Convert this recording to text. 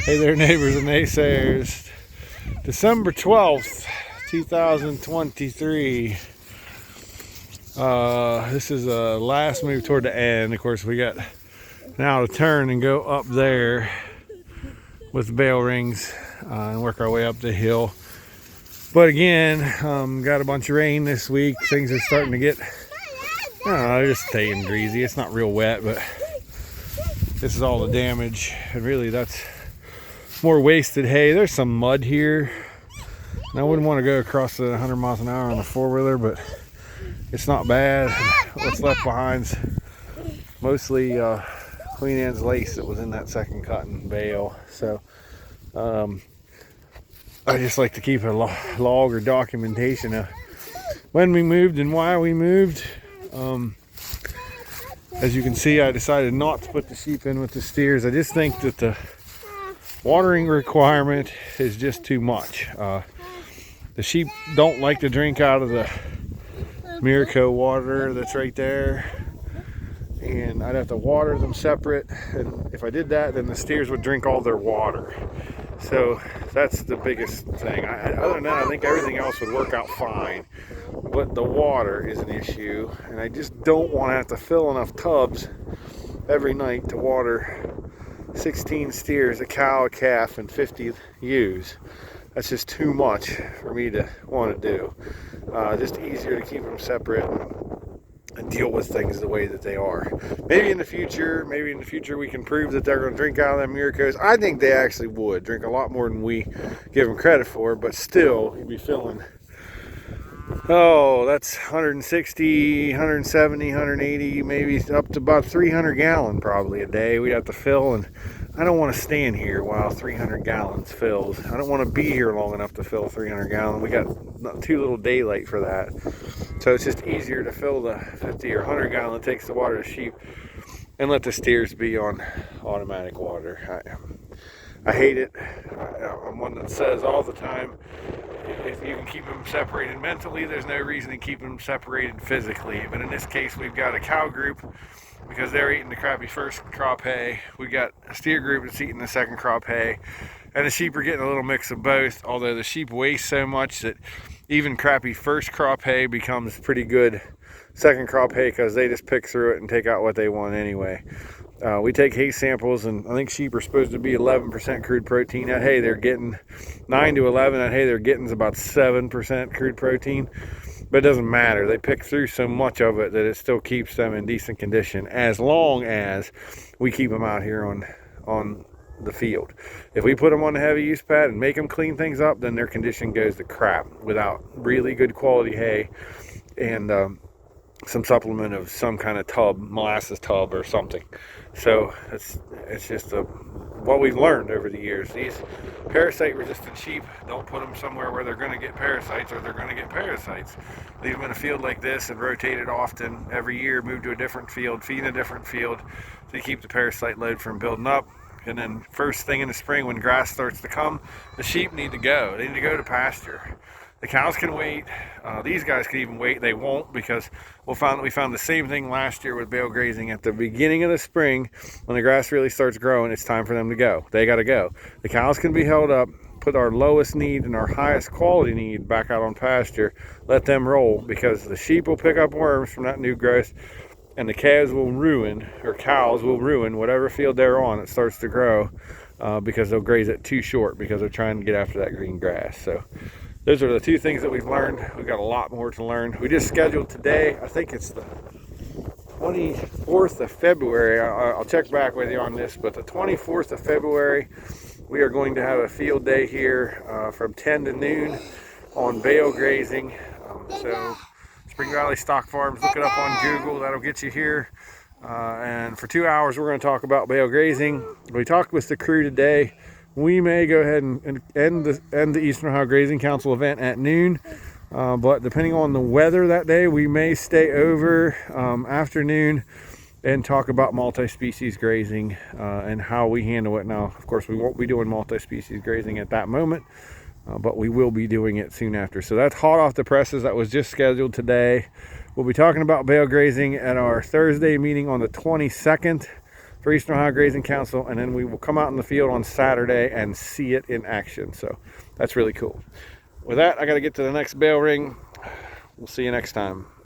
Hey there, neighbors and naysayers. December 12th, 2023. This is a last move toward the end. Of course, we got now to turn and go up there with the bale rings and work our way up the hill. But again, got a bunch of rain this week. Things are starting to get, I don't know, they're just staying greasy. It's not real wet, but this is all the damage. And really, that's more wasted hay. There's some mud here. And I wouldn't want to go across the 100 miles an hour on a four-wheeler, but it's not bad. What's left behind's mostly Queen Anne's lace that was in that second cotton bale. So I just like to keep a log or documentation of when we moved and why we moved. As you can see, I decided not to put the sheep in with the steers. I just think that the watering requirement is just too much. The sheep don't like to drink out of the Miraco water that's right there, and I'd have to water them separate, and if I did that, then the steers would drink all their water. So that's the biggest thing. Other than that, I think everything else would work out fine, but the water is an issue, and I just don't want to have to fill enough tubs every night to water 16 steers, a cow, a calf, and 50 ewes. That's just too much for me to want to do. Just easier to keep them separate and deal with things the way that they are. Maybe in the future we can prove that they're going to drink out of them Miracos. I think they actually would drink a lot more than we give them credit for, but still, you'd be filling, that's 160, 170, 180, maybe up to about 300 gallon probably a day we'd have to fill, and I don't want to stand here while 300 gallons fills. I don't want to be here long enough to fill 300 gallon. We got too little daylight for that. So it's just easier to fill the 50 or 100 gallon that takes to water the sheep and let the steers be on automatic water. I hate it. I'm one that says all the time, if you can keep them separated mentally, there's no reason to keep them separated physically. But in this case, we've got a cow group because they're eating the crappy first crop hay. We got a steer group that's eating the second crop hay, and the sheep are getting a little mix of both, although the sheep waste so much that even crappy first crop hay becomes pretty good second crop hay because they just pick through it and take out what they want anyway. We take hay samples, and I think sheep are supposed to be 11% crude protein. That hay they're getting 9 to 11. That hay they're getting is about 7% crude protein. But it doesn't matter. They pick through so much of it that it still keeps them in decent condition as long as we keep them out here on the field. If we put them on the heavy use pad and make them clean things up, then their condition goes to crap without really good quality hay and some supplement of some kind of tub, molasses tub or something. So it's just what we've learned over the years. These parasite resistant sheep, don't put them somewhere where they're going to get parasites or they're going to get parasites. Leave them in a field like this and rotate it often every year, move to a different field, feed in a different field to keep the parasite load from building up. And then first thing in the spring when grass starts to come, the sheep need to go. They need to go to pasture. The cows can wait. These guys can even wait. They won't, because we found the same thing last year with bale grazing. At the beginning of the spring, when the grass really starts growing, it's time for them to go. They got to go. The cows can be held up, put our lowest need and our highest quality need back out on pasture, let them roll, because the sheep will pick up worms from that new growth, and the cows will ruin whatever field they're on that starts to grow, because they'll graze it too short because they're trying to get after that green grass. So those are the two things that we've learned. We've got a lot more to learn. We just scheduled today, I think it's the 24th of February. I'll check back with you on this, but the 24th of February, we are going to have a field day here from 10 to noon on bale grazing. So Spring Valley Stock Farms, look it up on Google, that'll get you here. And for 2 hours, we're going to talk about bale grazing. We talked with the crew today. We may go ahead and end the Eastern Ohio Grazing Council event at noon, but depending on the weather that day, we may stay over afternoon and talk about multi-species grazing and how we handle it. Now, of course, we won't be doing multi-species grazing at that moment, but we will be doing it soon after. So that's hot off the presses. That was just scheduled today. We'll be talking about bale grazing at our Thursday meeting on the 22nd for Eastern Ohio Grazing Council, and then we will come out in the field on Saturday and see it in action. So that's really cool. With that, I got to get to the next bell ring. We'll see you next time.